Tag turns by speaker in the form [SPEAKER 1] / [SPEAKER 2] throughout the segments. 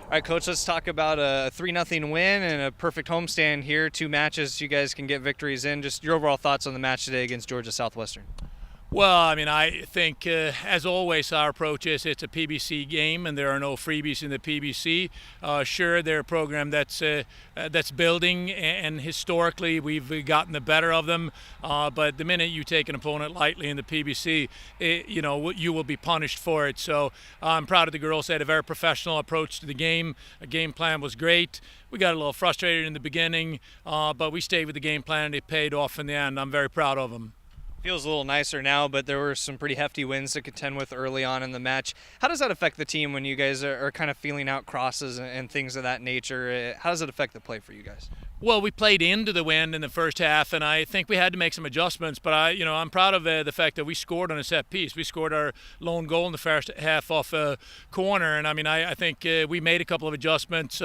[SPEAKER 1] All right, Coach, let's talk about a 3-0 win and a perfect homestand here. Two matches you guys can get victories in. Just your overall thoughts on the match today against Georgia Southwestern.
[SPEAKER 2] Well, I mean, I think, as always, our approach is it's a PBC game, and there are no freebies in the PBC. Sure, they're a program that's building, and historically we've gotten the better of them. But the minute you take an opponent lightly in the PBC, you will be punished for it. So I'm proud of the girls. They had a very professional approach to the game. The game plan was great. We got a little frustrated in the beginning, but we stayed with the game plan, and it paid off in the end. I'm very proud of them.
[SPEAKER 1] Feels a little nicer now, but there were some pretty hefty wins to contend with early on in the match. How does that affect the team when you guys are kind of feeling out crosses and things of that nature? How does it affect the play for you guys?
[SPEAKER 2] Well, we played into the wind in the first half, and I think we had to make some adjustments. But I'm proud of the fact that we scored on a set piece. We scored our lone goal in the first half off a corner, and I think we made a couple of adjustments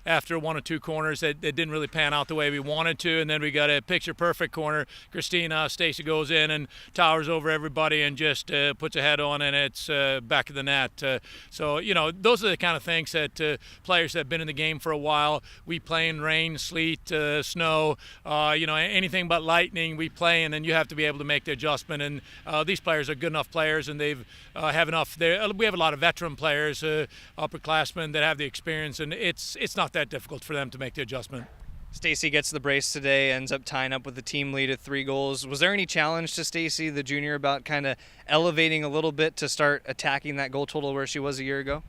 [SPEAKER 2] after one or two corners that didn't really pan out the way we wanted to, and then we got a picture-perfect corner. Stacy goes in and towers over everybody and just puts a head on, and it's back of the net. So those are the kind of things that players that have been in the game for a while. We play in rain, sleet, snow, anything but lightning we play in, and you have to be able to make the adjustment. And these players are good enough players, and they've have enough. We have a lot of veteran players, upperclassmen that have the experience, and it's not that difficult for them to make the adjustment.
[SPEAKER 1] Stacy gets the brace today, ends up tying up with the team lead at 3 goals. Was there any challenge to Stacy, the junior, about kind of elevating a little bit to start attacking that goal total where she was a year ago?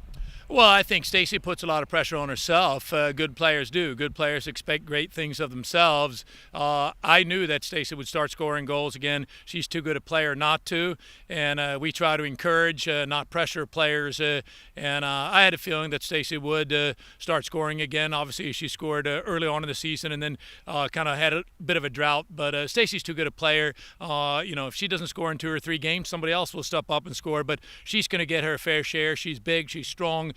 [SPEAKER 2] Well, I think Stacy puts a lot of pressure on herself. Good players do. Good players expect great things of themselves. I knew that Stacy would start scoring goals again. She's too good a player not to, and we try to encourage, not pressure players. And I had a feeling that Stacy would start scoring again. Obviously, she scored early on in the season and then kind of had a bit of a drought. But Stacy's too good a player. If she doesn't score in 2 or 3 games, somebody else will step up and score. But she's going to get her fair share. She's big. She's strong.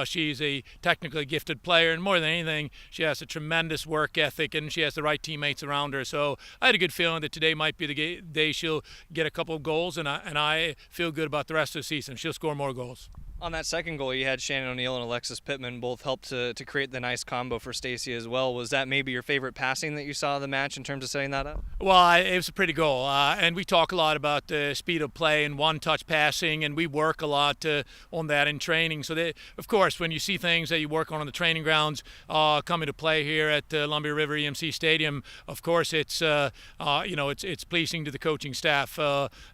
[SPEAKER 2] She's a technically gifted player, and more than anything, she has a tremendous work ethic, and she has the right teammates around her. So I had a good feeling that today might be the day she'll get a couple of goals, and I feel good about the rest of the season. She'll score more goals.
[SPEAKER 1] On that second goal, you had Shannon O'Neill and Alexis Pittman both helped to create the nice combo for Stacy as well. Was that maybe your favorite passing that you saw of the match in terms of setting that up?
[SPEAKER 2] Well, it was a pretty goal, and we talk a lot about the speed of play and one-touch passing, and we work a lot on that in training. So, of course, when you see things that you work on the training grounds coming to play here at Columbia River EMC Stadium, of course, it's pleasing to the coaching staff,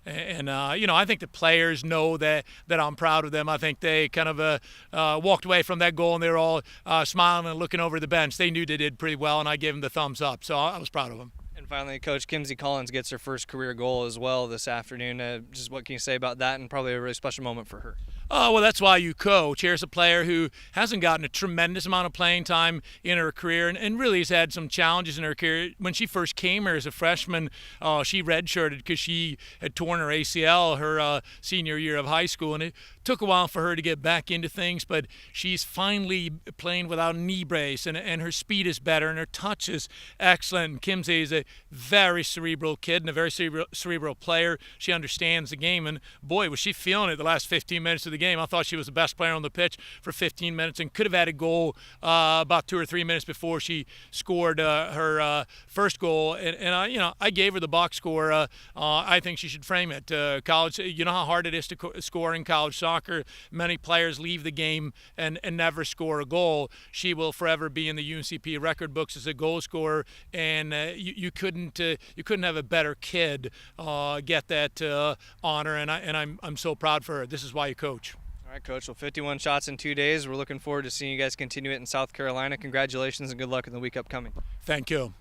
[SPEAKER 2] and I think the players know that I'm proud of them. I think they kind of walked away from that goal, and they were all smiling and looking over the bench. They knew they did pretty well, and I gave them the thumbs up. So I was proud of them.
[SPEAKER 1] And finally, Coach, Kimsey Collins gets her first career goal as well this afternoon. Just what can you say about that, and probably a really special moment for her?
[SPEAKER 2] Oh, well, that's why you coach. Here's a player who hasn't gotten a tremendous amount of playing time in her career and really has had some challenges in her career. When she first came here as a freshman, she redshirted because she had torn her ACL her senior year of high school, and it took a while for her to get back into things, but she's finally playing without a knee brace, and her speed is better, and her touch is excellent. And Kimsey is a very cerebral kid and a very cerebral player. She understands the game, and boy, was she feeling it the last 15 minutes of the game. I thought she was the best player on the pitch for 15 minutes and could have had a goal about 2 or 3 minutes before she scored her first goal. And I gave her the box score. I think she should frame it. College, you know how hard it is to score in college soccer. Many players leave the game and never score a goal. She will forever be in the UNCP record books as a goal scorer, and you couldn't have a better kid get that honor. And I'm so proud for her. This is why you coach.
[SPEAKER 1] All right, Coach. Well, 51 shots in 2 days. We're looking forward to seeing you guys continue it in South Carolina. Congratulations and good luck in the week upcoming.
[SPEAKER 2] Thank you.